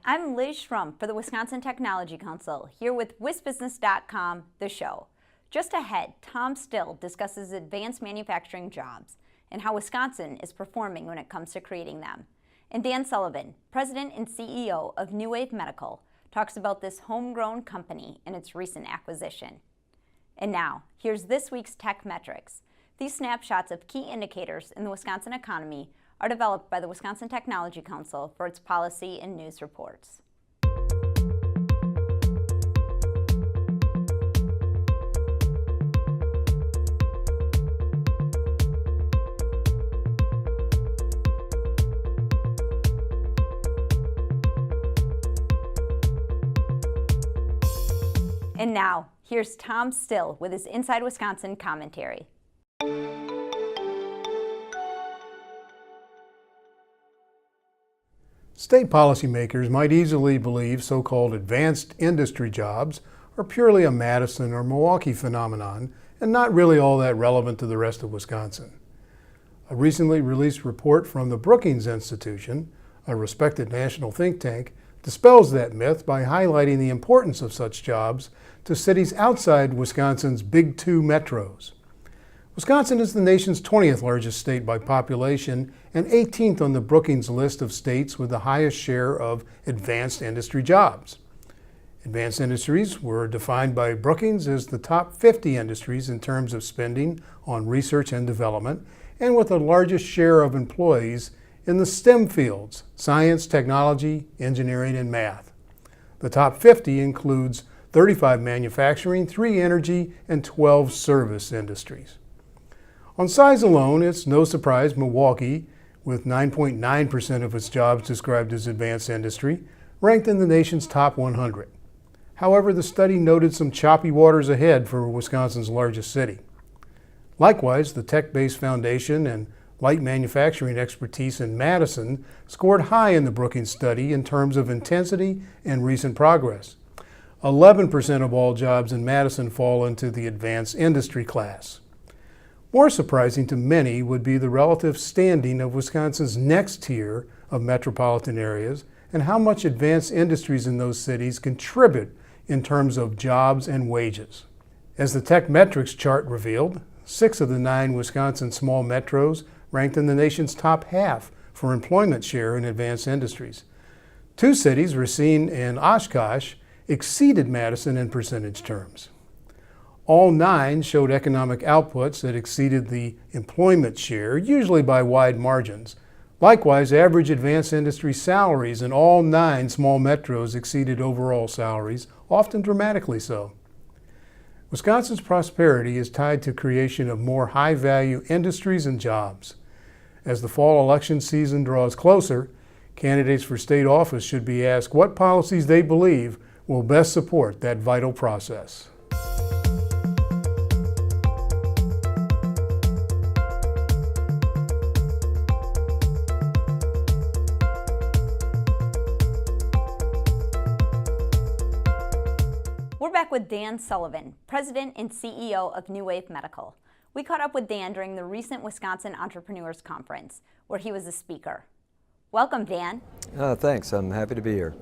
I'm Liz Schrum for the Wisconsin Technology Council, here with WisBusiness.com, the show. Just ahead, Tom Still discusses advanced manufacturing jobs and how Wisconsin is performing when it comes to creating them. And Dan Sullivan, President and CEO of NewWave Medical, talks about this homegrown company and its recent acquisition. And now, here's this week's Tech Metrics. These snapshots of key indicators in the Wisconsin economy are developed by the Wisconsin Technology Council for its policy and news reports. And now, here's Tom Still with his Inside Wisconsin commentary. State policymakers might easily believe so-called advanced industry jobs are purely a Madison or Milwaukee phenomenon and not really all that relevant to the rest of Wisconsin. A recently released report from the Brookings Institution, a respected national think tank, dispels that myth by highlighting the importance of such jobs to cities outside Wisconsin's Big Two metros. Wisconsin is the nation's 20th largest state by population and 18th on the Brookings list of states with the highest share of advanced industry jobs. Advanced industries were defined by Brookings as the top 50 industries in terms of spending on research and development and with the largest share of employees in the STEM fields, science, technology, engineering, and math. The top 50 includes 35 manufacturing, 3 energy, and 12 service industries. On size alone, it's no surprise Milwaukee, with 9.9% of its jobs described as advanced industry, ranked in the nation's top 100. However, the study noted some choppy waters ahead for Wisconsin's largest city. Likewise, the tech-based foundation and light manufacturing expertise in Madison scored high in the Brookings study in terms of intensity and recent progress. 11% of all jobs in Madison fall into the advanced industry class. More surprising to many would be the relative standing of Wisconsin's next tier of metropolitan areas and how much advanced industries in those cities contribute in terms of jobs and wages. As the Tech Metrics chart revealed, 6 of the 9 Wisconsin small metros ranked in the nation's top half for employment share in advanced industries. 2 cities, Racine and Oshkosh, exceeded Madison in percentage terms. All 9 showed economic outputs that exceeded the employment share, usually by wide margins. Likewise, average advanced industry salaries in all 9 small metros exceeded overall salaries, often dramatically so. Wisconsin's prosperity is tied to creation of more high-value industries and jobs. As the fall election season draws closer, candidates for state office should be asked what policies they believe will best support that vital process. We're back with Dan Sullivan, President and CEO of NewWave Medical. We caught up with Dan during the recent Wisconsin Entrepreneurs Conference, where he was a speaker. Welcome, Dan. Thanks. I'm happy to be here.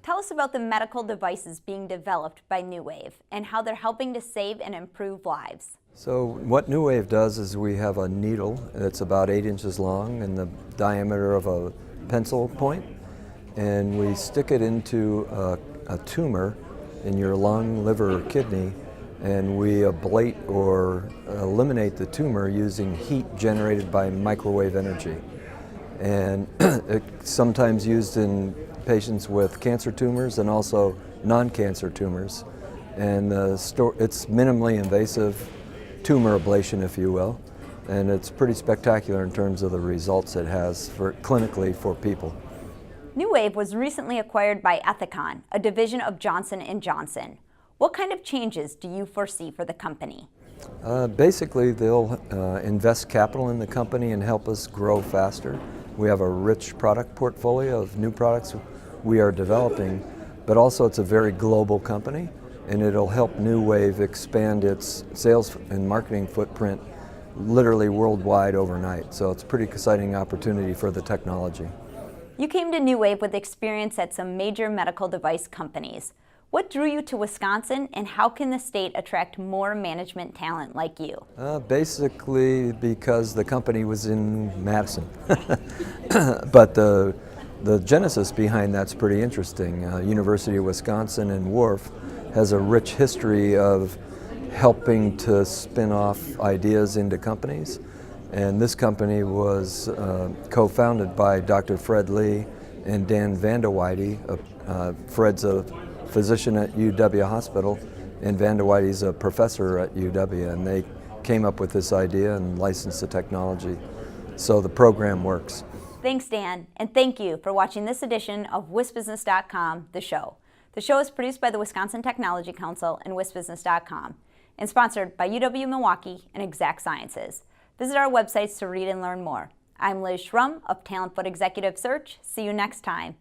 Tell us about the medical devices being developed by NewWave and how they're helping to save and improve lives. So what NewWave does is we have a needle that's about 8 inches long and the diameter of a pencil point, and we stick it into a tumor in your lung, liver, or kidney, and we ablate or eliminate the tumor using heat generated by microwave energy. And it's sometimes used in patients with cancer tumors and also non-cancer tumors. And it's minimally invasive tumor ablation, if you will, and it's pretty spectacular in terms of the results it has clinically for people. NewWave was recently acquired by Ethicon, a division of Johnson & Johnson. What kind of changes do you foresee for the company? Basically, they'll invest capital in the company and help us grow faster. We have a rich product portfolio of new products we are developing, but also it's a very global company, and it'll help NewWave expand its sales and marketing footprint literally worldwide overnight. So it's a pretty exciting opportunity for the technology. You came to New Wave with experience at some major medical device companies. What drew you to Wisconsin, and how can the state attract more management talent like you? Basically because the company was in Madison. But the genesis behind that's pretty interesting. University of Wisconsin in Wharf has a rich history of helping to spin off ideas into companies. And this company was co-founded by Dr. Fred Lee and Dan Vanderweide. Fred's a physician at UW Hospital, and Vanderweide's a professor at UW, and they came up with this idea and licensed the technology. So the program works. Thanks, Dan, and thank you for watching this edition of WisBusiness.com, the show. The show is produced by the Wisconsin Technology Council and WisBusiness.com, and sponsored by UW-Milwaukee and Exact Sciences. Visit our websites to read and learn more. I'm Liz Schrum of Talent Foot Executive Search. See you next time.